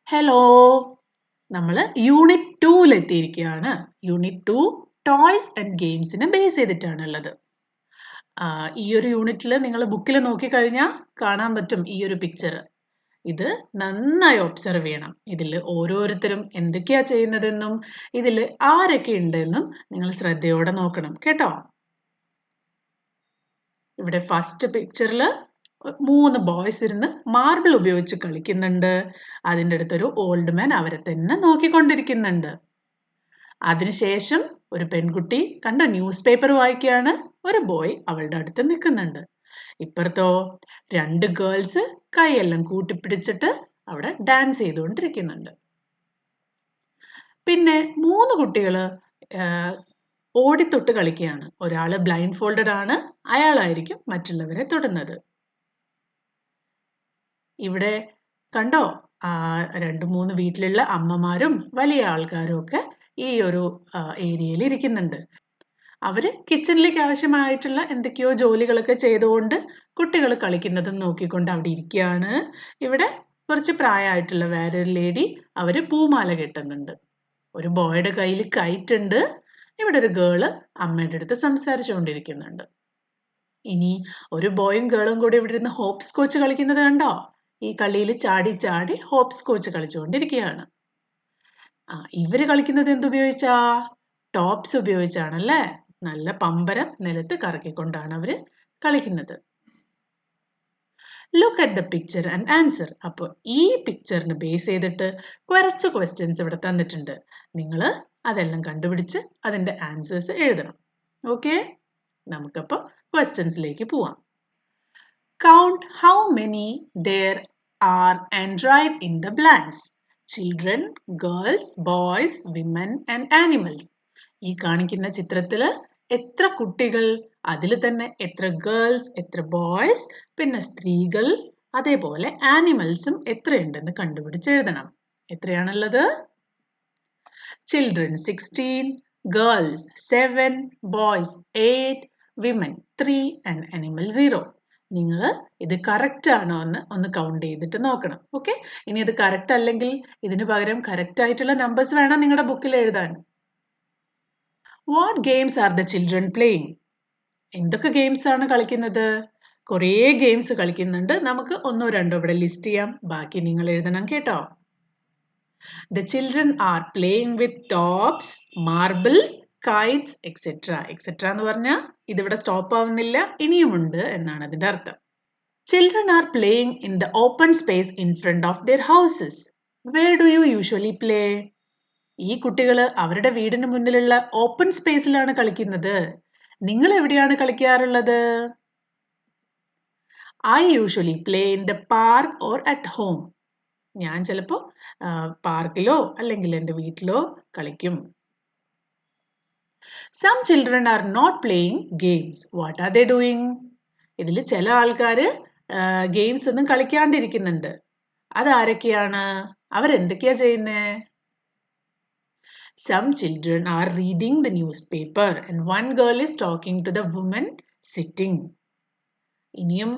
Hello നമ്മൾ unit 2 എത്തിയിരിക്കുകയാണ്. Unit 2 toys and ഗെയിംസിനെ ബേസ് ചെയ്തിട്ടാണുള്ളത്. ഈ ഒരു യൂണിറ്റിൽ നിങ്ങൾ ബുക്കിൽ നോക്കിക്കഴിഞ്ഞാൽ കാണാൻ പറ്റും ഈ ഒരു പിക്ചർ. ഇത് നന്നായി ഒബ്സർവ് ചെയ്യണം. ഇതിൽ ഓരോരുത്തരും എന്തൊക്കെയാ ചെയ്യുന്നതെന്നും ഇതിൽ ആരൊക്കെ ഉണ്ടെന്നും നിങ്ങൾ ശ്രദ്ധയോടെ നോക്കണം കേട്ടോ. ഇവിടെ ഫസ്റ്റ് പിക്ചറിൽ 3 ബോയ്സ് ഇരുന്ന് മാർബിൾ ഉപയോഗിച്ച് കളിക്കുന്നുണ്ട്. അതിൻ്റെ അടുത്തൊരു ഓൾഡ് മാൻ അവരെ തന്നെ നോക്കിക്കൊണ്ടിരിക്കുന്നുണ്ട്. അതിനുശേഷം ഒരു പെൺകുട്ടി കണ്ട ന്യൂസ് പേപ്പർ വായിക്കുകയാണ്. ഒരു ബോയ് അവളുടെ അടുത്ത് നിൽക്കുന്നുണ്ട്. ഇപ്പുറത്തോ 2 ഗേൾസ് കൈയെല്ലാം കൂട്ടിപ്പിടിച്ചിട്ട് അവിടെ ഡാൻസ് ചെയ്തുകൊണ്ടിരിക്കുന്നുണ്ട്. പിന്നെ 3 കുട്ടികൾ ഓടിത്തൊട്ട് കളിക്കുകയാണ്. ഒരാൾ ബ്ലൈൻഡ് ഫോൾഡഡ് ആണ്, അയാളായിരിക്കും മറ്റുള്ളവരെ തൊടുന്നത്. ഇവിടെ കണ്ടോ 2-3 വീട്ടിലുള്ള അമ്മമാരും വലിയ ആൾക്കാരും ഒക്കെ ഈ ഒരു ഏരിയയിൽ ഇരിക്കുന്നുണ്ട്. അവര് കിച്ചണിലേക്ക് ആവശ്യമായിട്ടുള്ള എന്തൊക്കെയോ ജോലികളൊക്കെ ചെയ്തുകൊണ്ട് കുട്ടികൾ കളിക്കുന്നതും നോക്കിക്കൊണ്ട് അവിടെ ഇരിക്കുകയാണ്. ഇവിടെ കുറച്ച് പ്രായമായിട്ടുള്ള വേറൊരു ലേഡി അവര് പൂമാല കെട്ടുന്നുണ്ട്. ഒരു ബോയുടെ കയ്യിൽ കൈറ്റ് ഉണ്ട്. ഇവിടെ ഒരു ഗേള് അമ്മയുടെ അടുത്ത് സംസാരിച്ചുകൊണ്ടിരിക്കുന്നുണ്ട്. ഇനി ഒരു ബോയും ഗേളും കൂടി ഇവിടെ ഇരുന്ന് ഹോപ്സ് കോച്ച് കളിക്കുന്നത് കണ്ടോ? ഈ കളിയിൽ ചാടി ചാടി ഹോപ്സ് കോച്ച് കളിച്ചുകൊണ്ടിരിക്കുകയാണ്. ഇവര് കളിക്കുന്നത് എന്തുപയോഗിച്ചാ? ടോപ്സ് ഉപയോഗിച്ചാണല്ലേ. നല്ല പമ്പരം നിലത്ത് കറക്കിക്കൊണ്ടാണ് അവര് കളിക്കുന്നത്. Look at the picture and answer. അപ്പോൾ ഈ പിക്ചറിന് ബേസ് ചെയ്തിട്ട് കുറച്ച് ക്വസ്റ്റ്യൻസ് ഇവിടെ തന്നിട്ടുണ്ട്. നിങ്ങൾ അതെല്ലാം കണ്ടുപിടിച്ച് അതിൻ്റെ ആൻസേഴ്സ് എഴുതണം. ഓക്കെ, നമുക്കപ്പോൾ ക്വസ്റ്റ്യൻസിലേക്ക് പോവാം. Count how many there are and write in the blanks. Children, girls, boys, women and animals. ഈ കാണിക്കുന്ന ചിത്രത്തിൽ എത്ര കുട്ടികൾ, അതിൽ തന്നെ എത്ര ഗേൾസ്, എത്ര ബോയ്സ്, പിന്നെ സ്ത്രീകൾ, അതേപോലെ ആനിമൽസും എത്രയുണ്ടെന്ന് കണ്ടുപിടിച്ച് എഴുതണം. എത്രയാണുള്ളത്? Children 16, girls 7, boys 8, women 3 and animal 0. നിങ്ങൾ ഇത് കറക്റ്റ് ആണോ എന്ന് ഒന്ന് കൗണ്ട് ചെയ്തിട്ട് നോക്കണം. ഓക്കെ, ഇനി ഇത് കറക്റ്റ് അല്ലെങ്കിൽ ഇതിന് പകരം കറക്റ്റ് ആയിട്ടുള്ള നമ്പേഴ്സ് വേണം നിങ്ങളുടെ ബുക്കിൽ എഴുതാൻ. What games are the children playing? എന്തൊക്കെ ഗെയിംസ് ആണ് കളിക്കുന്നത്? കുറേ ഗെയിംസ് കളിക്കുന്നുണ്ട്. നമുക്ക് 1-2 ഇവിടെ ലിസ്റ്റ് ചെയ്യാം. ബാക്കി നിങ്ങൾ എഴുതണം കേട്ടോ. The children are playing with tops, marbles, kites, etc. etc. എന്ന് പറഞ്ഞാൽ ഇതിവിടെ സ്റ്റോപ്പ് ആവുന്നില്ല, ഇനിയുമുണ്ട് എന്നാണ് അതിന്റെ അർത്ഥം. Children are playing in the open space in front of their houses. Where do you usually play? ഈ കുട്ടികൾ അവരുടെ വീടിന് മുന്നിലുള്ള ഓപ്പൺ സ്പേസിലാണ് കളിക്കുന്നത്. നിങ്ങൾ എവിടെയാണ് കളിക്കാറുള്ളത്? I usually play in the park or at home. ഞാൻ ചിലപ്പോൾ പാർക്കിലോ അല്ലെങ്കിൽ എൻ്റെ വീട്ടിലോ കളിക്കും. Some children are not playing games. What are they doing? ഇതിൽ ചില ആൾക്കാർ ഗെയിംസ് ഒന്നും കളിക്കാണ്ടിരിക്കുന്നുണ്ട്. അതാരൊക്കെയാണ്? അവരെന്തൊക്കെയാ ചെയ്യുന്നേ? Some children are reading the newspaper and one girl is talking to the woman sitting. ഇനിയും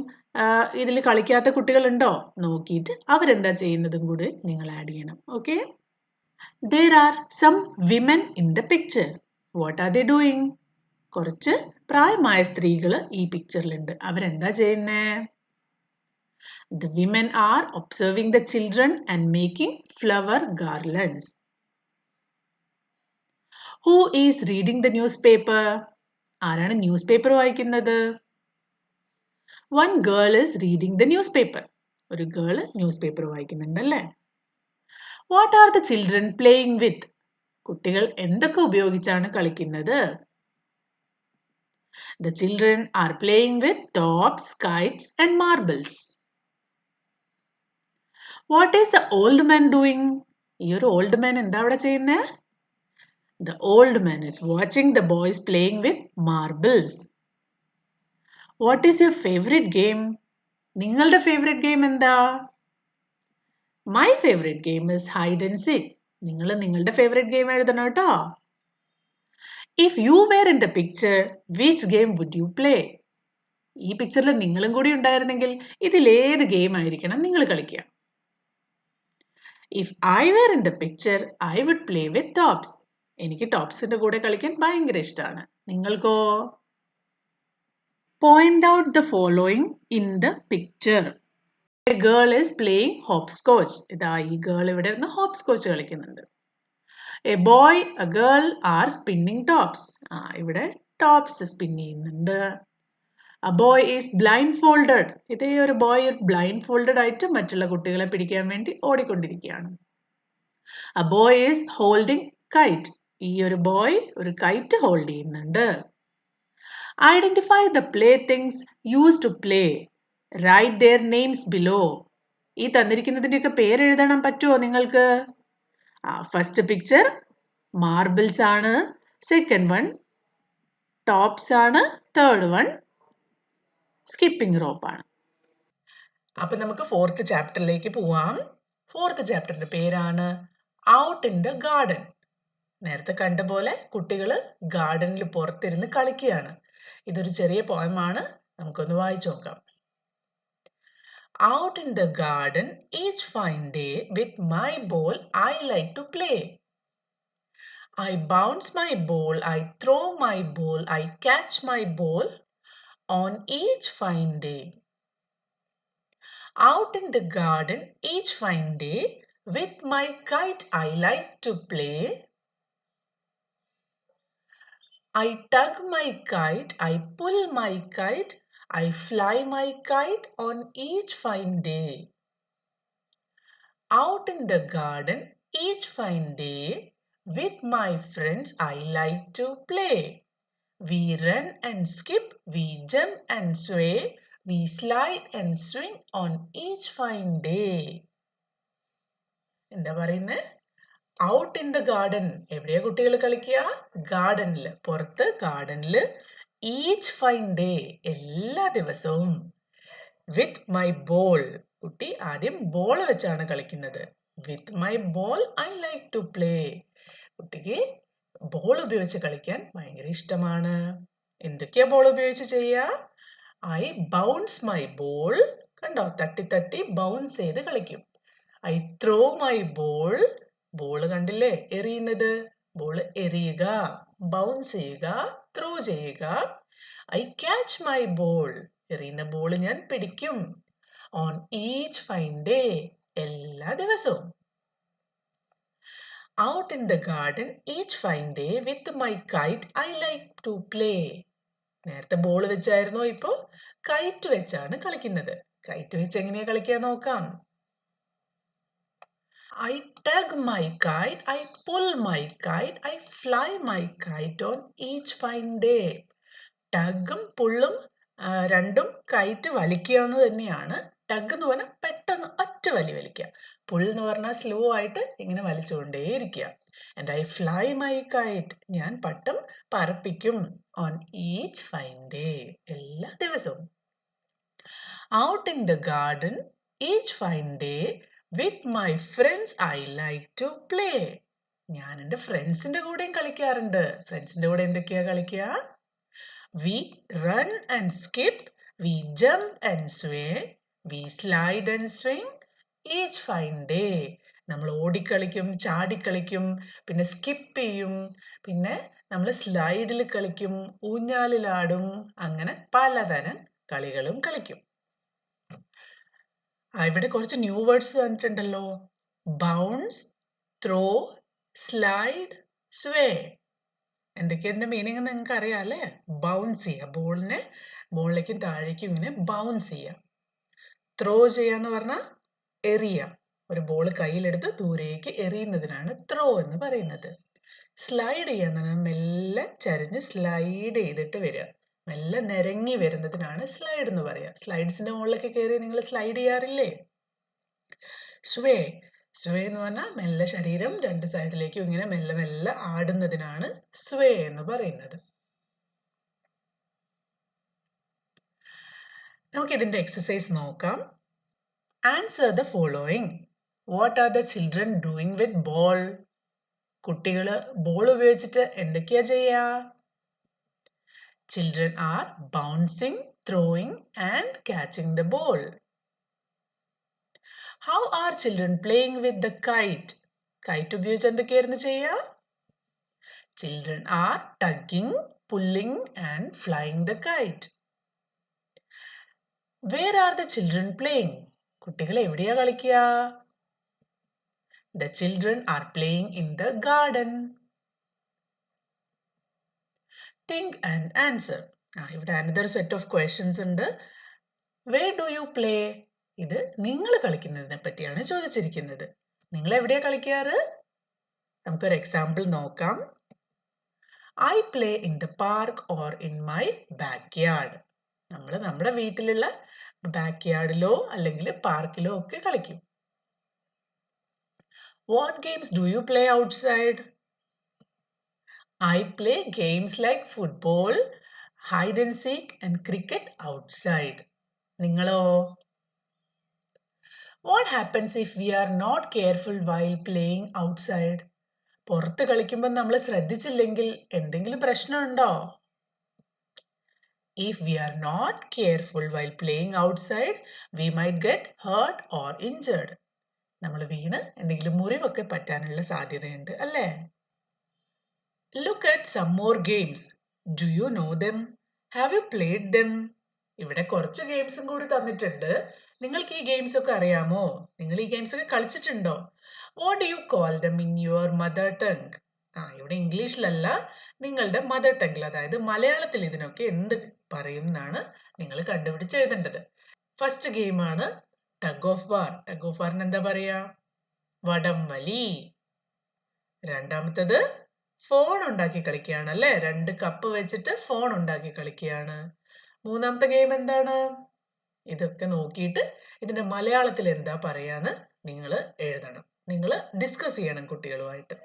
ഇതിൽ കളിക്കാത്ത കുട്ടികളുണ്ടോ നോക്കിയിട്ട് അവരെന്താ ചെയ്യുന്നതും കൂടി നിങ്ങൾ ആഡ് ചെയ്യണം. Okay, there are some women in the picture. What are they doing? കുറച്ച് പ്രായമായ സ്ത്രീകൾ ഈ പിക്ചറിലുണ്ട്. അവരെന്താ ചെയ്യുന്നേ? The women are observing the children and making flower garlands. Who is reading the newspaper? ആരാണ് ന്യൂസ് പേപ്പർ വായിക്കുന്നത്? One girl is reading the newspaper. ഒരു girl newspaper വായിക്കുന്നുണ്ടല്ലേ. What are the children playing with? കുട്ടികൾ എന്തൊക്കെ ഉപയോഗിച്ചാണ് കളിക്കുന്നത്? The children are playing with tops, kites and marbles. What is the old man doing? ഈ ഒരു old man എന്താ അവിടെ ചെയ്യുന്നത്? The old man is watching the boys playing with marbles. What is your favorite game? നിങ്ങളുടെ favorite game എന്താ? My favorite game is hide and seek. നിങ്ങൾ നിങ്ങളുടെ favorite game എഴുതണം കേട്ടോ. If you were in the picture, which game would you play? ഈ പിക്ചറിൽ നിങ്ങളും കൂടി ഉണ്ടായിരുന്നെങ്കിൽ ഇതിലേത് ഗെയിം ആയിരിക്കണം നിങ്ങൾ കളിക്കുക? If I were in the picture, I would play with tops. എനിക്ക് ടോപ്സിന്റെ കൂടെ കളിക്കാൻ ഭയങ്കര ഇഷ്ടമാണ്. നിങ്ങൾക്കോ? Point out the following in the picture. A girl is playing hopscotch. ഇതാ ഈ ഗേൾ ഇവിടെ ഇരുന്ന് hopscotch കളിക്കുന്നുണ്ട്. A boy, a girl are spinning tops. ഇവിടെ tops spin ചെയ്യുന്നുണ്ട്. A boy is blindfolded. ഇതേ ഒരു boy blindfolded ആയിട്ട് മറ്റുള്ള കുട്ടികളെ പിടിക്കാൻ വേണ്ടി ഓടിക്കൊണ്ടിരിക്കുകയാണ്. A boy is holding kite. ഈ ഒരു boy ഒരു kite hold ചെയ്യുന്നുണ്ട്. Identify the playthings used to play. Write their names below. ഈ തന്നിരിക്കുന്നതിൻ്റെയൊക്കെ പേര് എഴുതണം പറ്റുമോ നിങ്ങൾക്ക്? ഫസ്റ്റ് പിക്ചർ മാർബിൾസ് ആണ്, സെക്കൻഡ് വൺ ടോപ്സ് ആണ്, തേർഡ് വൺ സ്കിപ്പിംഗ് റോപ്പ് ആണ്. അപ്പൊ നമുക്ക് ഫോർത്ത് ചാപ്റ്ററിലേക്ക് പോവാം. ഫോർത്ത് ചാപ്റ്ററിന്റെ പേരാണ് ഔട്ട് ഇൻ ദ ഗാർഡൻ. നേരത്തെ കണ്ട പോലെ കുട്ടികൾ ഗാർഡനിൽ പുറത്തിരുന്ന് കളിക്കുകയാണ്. ഇതൊരു ചെറിയ പോയമാണ്, നമുക്കൊന്ന് വായിച്ചു നോക്കാം. Out in the garden each fine day with my ball I like to play. I bounce my ball, I throw my ball, I catch my ball on each fine day. Out in the garden each fine day with my kite I like to play. I tug my kite, I pull my kite, I fly my kite on each fine day. Out in the garden each fine day with my friends I like to play. We run and skip, we jump and sway, we slide and swing on each fine day. എന്താ പറയുന്നത്? Out in the garden. എവിടെയാ കുട്ടികൾ കളിക്കുക? ഗാർഡനിൽ, പുറത്ത് ഗാർഡനിൽ. Each fine day, എല്ലാ ദിവസവും. വിത്ത് മൈ ബോൾ, കുട്ടി ആദ്യം ബോൾ വെച്ചാണ് കളിക്കുന്നത്. With my ball I like to play. കുട്ടിക്ക് ബോൾ ഉപയോഗിച്ച് കളിക്കാൻ ഭയങ്കര ഇഷ്ടമാണ്. എന്തൊക്കെയാ ബോൾ ഉപയോഗിച്ച് ചെയ്യുക? I bounce my ball. കണ്ടോ, തട്ടി തട്ടി ബൗൺസ് ചെയ്ത് കളിക്കും. I throw my ball. Ball കണ്ടില്ലേ എറിയുന്നത്? ബോൾ എറിയുക, ബൗൺസ് ചെയ്യുക, ത്രോ ചെയ്യുക. I catch my ball. എറിയുന്ന ബോൾ ഞാൻ പിടിക്കും. ഓൺ ഈച്ച് ഫൈൻ ഡേ, എല്ലാ ദിവസവും. Out in the garden each fine day with my kite I like to play. നേരത്തെ ബോൾ വെച്ചായിരുന്നോ, ഇപ്പോ കൈറ്റ് വെച്ചാണ് കളിക്കുന്നത്. കൈറ്റ് വെച്ച് എങ്ങനെയാ കളിക്കാൻ നോക്കാം. I tug my kite, I pull my kite, I fly my kite on each fine day. ടഗും പുള്ളും രണ്ടും കൈറ്റ് വലിക്കുക എന്ന് തന്നെയാണ്. ടഗ് എന്ന് പറഞ്ഞാൽ പെട്ടെന്ന് ഒറ്റ വലിക്കുക. പുൾ എന്ന് പറഞ്ഞാൽ സ്ലോ ആയിട്ട് ഇങ്ങനെ വലിച്ചുകൊണ്ടേയിരിക്കുക. And I fly my kite. ഞാൻ പട്ടം പറപ്പിക്കും. ഓൺ ഈച്ച് ഫൈൻ ഡേ, എല്ലാ ദിവസവും. Out in the garden each fine day with my friends I like to play. ഞാൻ എൻ്റെ ഫ്രണ്ട്സിൻ്റെ കൂടെയും കളിക്കാറുണ്ട്. ഫ്രണ്ട്സിൻ്റെ കൂടെ എന്തൊക്കെയാ കളിക്കുക? We run and skip, we jump and sway, we slide and swing each fine day. നമ്മൾ ഓടിക്കളിക്കും, ചാടിക്കളിക്കും, പിന്നെ സ്കിപ്പ് ചെയ്യും, പിന്നെ നമ്മൾ സ്ലൈഡിൽ കളിക്കും, ഊഞ്ഞാലിലാടും, അങ്ങനെ പലതരം കളികളും കളിക്കും. ഇവിടെ കുറച്ച് ന്യൂ വേർഡ്സ് തന്നിട്ടുണ്ടല്ലോ. Bounce, throw, slide, sway. എന്തൊക്കെയാ ഇതിന്റെ മീനിങ് നിങ്ങൾക്ക് അറിയാം അല്ലേ? ബൗൺസ് ചെയ്യുക, ബോളിലേക്കും താഴേക്കും ഇങ്ങനെ ബൗൺസ് ചെയ്യുക. ത്രോ ചെയ്യാന്ന് പറഞ്ഞാൽ എറിയുക. ഒരു ബോൾ കയ്യിലെടുത്ത് ദൂരേക്ക് എറിയുന്നതിനാണ് ത്രോ എന്ന് പറയുന്നത്. സ്ലൈഡ് ചെയ്യാന്ന് പറഞ്ഞാൽ മെല്ലെ ചരിഞ്ഞ് സ്ലൈഡ് ചെയ്തിട്ട് വരിക. മെല്ലെ നിരങ്ങി വരുന്നതിനാണ് സ്ലൈഡ് എന്ന് പറയുക. സ്ലൈഡ്സിന്റെ മുകളിലൊക്കെ കയറി നിങ്ങൾ സ്ലൈഡ് ചെയ്യാറില്ലേ? സ്വേ എന്ന് പറഞ്ഞാൽ മെല്ലെ ശരീരം രണ്ട് സൈഡിലേക്കും ഇങ്ങനെ മെല്ലെ മെല്ലെ ആടുന്നതിനാണ് സ്വേ എന്ന് പറയുന്നത്. നമുക്ക് ഇതിന്റെ എക്സസൈസ് നോക്കാം. Answer the following. What are the children doing with ball? കുട്ടികൾ ബോൾ ഉപയോഗിച്ചിട്ട് എന്തൊക്കെയാ ചെയ്യാ? Children are bouncing, throwing and catching the ball. How are children playing with the kite? Kite ഉപയോഗിച്ച് എന്തൊക്കെയായിരുന്നു ചെയ്യുക? Children are tugging, pulling and flying the kite. Where are the children playing? കുട്ടികൾ എവിടെയാ കളിക്കുക? The children are playing in the garden. Think and answer. ഇവിടെ another set of questions ഉണ്ട്. Where do you play? ഇത് നിങ്ങൾ കളിക്കുന്നതിനെ പറ്റിയാണ് ചോദിച്ചിരിക്കുന്നത്. നിങ്ങൾ എവിടെയാ കളിക്കാറ്? നമുക്കൊരു എക്സാമ്പിൾ നോക്കാം. I play in the park or in my backyard. നമ്മൾ നമ്മുടെ വീട്ടിലുള്ള ബാക്ക്യാർഡിലോ അല്ലെങ്കിൽ പാർക്കിലോ ഒക്കെ കളിക്കും. What games do you play outside? I play games like football, hide and seek and cricket outside. നിങ്ങളോ? What happens if we are not careful while playing outside? പുറത്ത് കളിക്കുമ്പോൾ നമ്മൾ ശ്രദ്ധിച്ചില്ലെങ്കിൽ എന്തെങ്കിലും പ്രശ്നമുണ്ടോ? If we are not careful while playing outside, we might get hurt or injured. നമ്മൾ വീണ് എന്തെങ്കിലും മുറിവൊക്കെ പറ്റാനുള്ള സാധ്യതയുണ്ട് അല്ലേ? Look at some more games. Do you know them? Have you played them? ഇവിടെ കുറച്ച് ഗെയിംസും കൂടി തന്നിട്ടുണ്ട്. നിങ്ങൾക്ക് ഈ ഗെയിംസ് ഒക്കെ അറിയാമോ? നിങ്ങൾ ഈ ഗെയിംസ് ഒക്കെ കളിച്ചിട്ടുണ്ടോ? What do you call them in your mother tongue? ഇവിടെ ഇംഗ്ലീഷിലല്ല, നിങ്ങളുടെ മദർ ടങ്ങിൽ, അതായത് മലയാളത്തിൽ ഇതിനൊക്കെ എന്ത് പറയും എന്നാണ് നിങ്ങൾ കണ്ടുപിടിച്ച് എഴുതേണ്ടത്. ഫസ്റ്റ് ഗെയിമാണ് tug of war. Tug of വാറിന് എന്താ പറയാ? വടം വലി. രണ്ടാമത്തത് ഫോൺ ഉണ്ടാക്കി കളിക്കുകയാണ് അല്ലേ? 2 കപ്പ് വെച്ചിട്ട് ഫോൺ ഉണ്ടാക്കി കളിക്കുകയാണ്. മൂന്നാമത്തെ ഗെയിം എന്താണ്? ഇതൊക്കെ നോക്കിയിട്ട് ഇതിന്റെ മലയാളത്തിൽ എന്താ പറയാന്ന് നിങ്ങൾ എഴുതണം. നിങ്ങൾ ഡിസ്കസ് ചെയ്യണം കുട്ടികളുമായിട്ട്.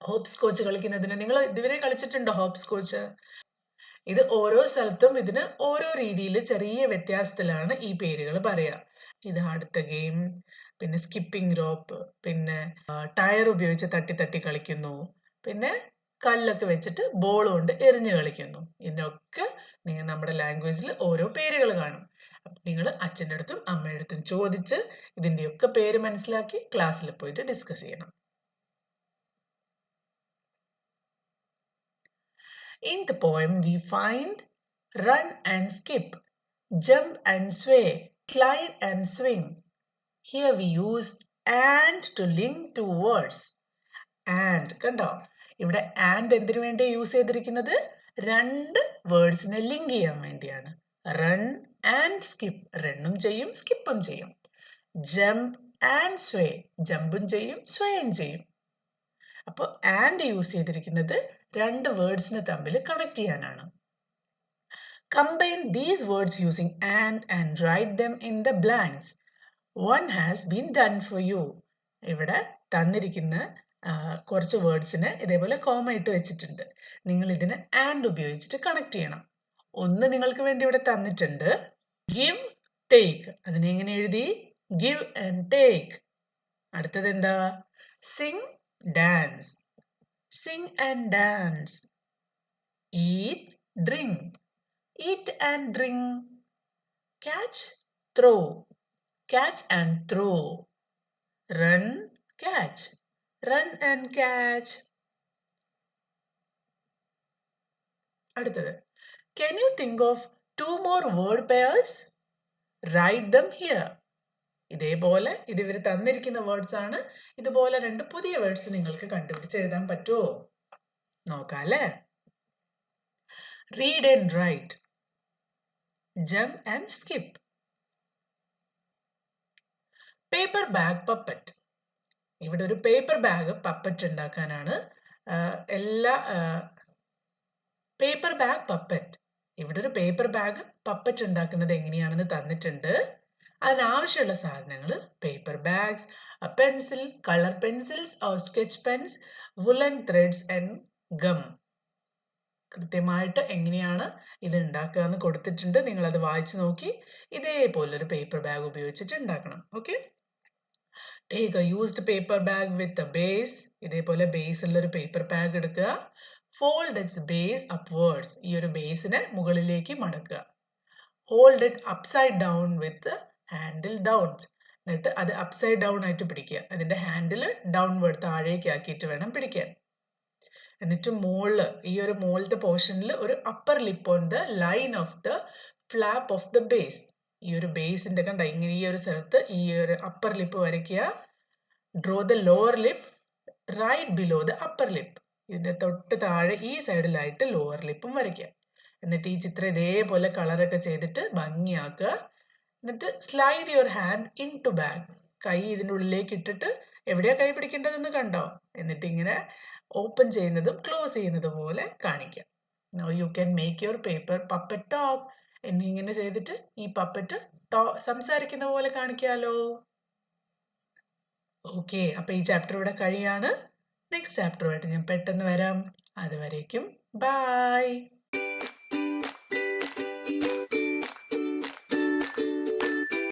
ഹോപ്സ് കോച്ച് കളിക്കുന്നതിന് നിങ്ങൾ ഇതുവരെ കളിച്ചിട്ടുണ്ടോ? ഹോപ്സ് കോച്ച് ഇത് ഓരോ സ്ഥലത്തും ഇതിന് ഓരോ രീതിയിൽ ചെറിയ വ്യത്യാസത്തിലാണ് ഈ പേരുകൾ പറയുക. ഇത് അടുത്ത ഗെയിം. പിന്നെ സ്കിപ്പിംഗ് റോപ്പ്, പിന്നെ ടയർ ഉപയോഗിച്ച് തട്ടി തട്ടി കളിക്കുന്നു, പിന്നെ കല്ലൊക്കെ വെച്ചിട്ട് ബോൾ കൊണ്ട് എറിഞ്ഞു കളിക്കുന്നു. ഇതിനൊക്കെ നമ്മുടെ ലാംഗ്വേജിൽ ഓരോ പേരുകൾ കാണും. നിങ്ങൾ അച്ഛൻ്റെ അടുത്തും അമ്മയുടെ അടുത്തും ചോദിച്ച് ഇതിൻ്റെയൊക്കെ പേര് മനസ്സിലാക്കി ക്ലാസ്സിൽ പോയിട്ട് ഡിസ്കസ് ചെയ്യണം. In the poem we find run and skip, jump and sway, slide and swing. Here we use and to link two words. And കണ്ടോ, ഇവിടെ and എന്തിനു വേണ്ടി യൂസ് ചെയ്തിരിക്കുന്നത്? 2 വേർഡ്സിനെ ലിങ്ക് ചെയ്യാൻ വേണ്ടിയാണ്. റൺ ആൻഡ് സ്കിപ്പ്, റണ്ണും ചെയ്യും സ്കിപ്പും ചെയ്യും. ജംപ് ആൻഡ് സ്വേ, ജമ്പും ചെയ്യും സ്വയും ചെയ്യും. അപ്പോൾ ആൻഡ് യൂസ് ചെയ്തിരിക്കുന്നത് 2 വേർഡ്സിനെ തമ്മിൽ കണക്ട് ചെയ്യാനാണ്. Combine these words using and write them in the blanks. One has been done for you. ഇവിടെ തന്നിരിക്കുന്ന കുറച്ച് വേർഡ്സിന് ഇതേപോലെ കോമ ഇട്ട് വെച്ചിട്ടുണ്ട്. നിങ്ങൾ ഇതിന് ആൻഡ് ഉപയോഗിച്ചിട്ട് കണക്ട് ചെയ്യണം. ഒന്ന് നിങ്ങൾക്ക് വേണ്ടി ഇവിടെ തന്നിട്ടുണ്ട്, ഗിവ് ടേക്ക്. അതിനെ എങ്ങനെ എഴുതി? Give and take. അടുത്തത് എന്താ? Singh dance. Sing and dance. Eat, drink. Eat and drink. Catch, throw. Catch and throw. Run, catch. Run and catch. അടുത്തത്, can you think of 2 more word pairs? Write them here. ഇതേപോലെ ഇത് ഇവർ തന്നിരിക്കുന്ന words ആണ്. ഇതുപോലെ 2 പുതിയ വേർഡ്സ് നിങ്ങൾക്ക് കണ്ടുപിടിച്ച് എഴുതാൻ പറ്റുമോ? നോക്കാം അല്ലേ? Read and write, jump and skip. Paper bag puppet. ഇവിടെ ഒരു പേപ്പർ ബാഗ് പപ്പറ്റ് ഉണ്ടാക്കാനാണ് പേപ്പർ ബാഗ് പപ്പറ്റ്. ഇവിടെ ഒരു പേപ്പർ ബാഗ് പപ്പറ്റ് ഉണ്ടാക്കുന്നത് എങ്ങനെയാണെന്ന് തന്നിട്ടുണ്ട്. അതിനാവശ്യമുള്ള സാധനങ്ങൾ paper bags, pencil, colour pencils or sketch pens, woollen threads and gum. കൃത്യമായിട്ട് എങ്ങനെയാണ് ഇത് ഉണ്ടാക്കുക എന്ന് കൊടുത്തിട്ടുണ്ട്. നിങ്ങളത് വായിച്ചു നോക്കി ഇതേപോലൊരു പേപ്പർ ബാഗ് ഉപയോഗിച്ചിട്ട് ഉണ്ടാക്കണം. Okay, take a used paper bag with a base. ഇതേപോലെ ബേസ് ഉള്ളൊരു പേപ്പർ ബാഗ് എടുക്കുക. Fold its base upwards. ഈ ഒരു ബേസിനെ മുകളിലേക്ക് മടക്കുക. Hold it upside down with handle down. എന്നിട്ട് അത് അപ്സൈഡ് ഡൗൺ ആയിട്ട് പിടിക്കുക. അതിന്റെ ഹാൻഡിൽ ഡൗൺവേർഡ് താഴേക്ക് ആക്കിയിട്ട് വേണം പിടിക്കാൻ. എന്നിട്ട് മുകളില് ഈ ഒരു മുകളിലത്തെ പോർഷനിൽ ഒരു upper lip on the line of the flap of the base. ഈ ഒരു ബേസിന്റെ കണ്ട ഇങ്ങനെ ഈ ഒരു സ്ഥലത്ത് ഈ ഒരു അപ്പർ ലിപ്പ് വരയ്ക്കുക. Draw the lower lip right below the upper lip. ഇതിന്റെ തൊട്ട് താഴെ ഈ സൈഡിലായിട്ട് ലോവർ ലിപ്പും വരയ്ക്കുക. എന്നിട്ട് ഈ ചിത്രം ഇതേപോലെ കളറൊക്കെ ചെയ്തിട്ട് ഭംഗിയാക്കുക. എന്നിട്ട് slide your hand in to back. കൈ ഇതിൻ്റെ ഉള്ളിലേക്ക് ഇട്ടിട്ട് എവിടെയാ കൈ പിടിക്കേണ്ടതെന്ന് കണ്ടോ? എന്നിട്ട് ഇങ്ങനെ ഓപ്പൺ ചെയ്യുന്നതും ക്ലോസ് ചെയ്യുന്നതും പോലെ കാണിക്കാം. Now you can make your paper puppet talk. എന്നിങ്ങനെ ചെയ്തിട്ട് ഈ പപ്പറ്റ് സംസാരിക്കുന്ന പോലെ കാണിക്കാലോ. ഓക്കെ, അപ്പൊ ഈ ചാപ്റ്റർ ഇവിടെ കഴിയാണ്. നെക്സ്റ്റ് ചാപ്റ്ററുമായിട്ട് ഞാൻ പെട്ടെന്ന് വരാം. അതുവരേക്കും ബൈ.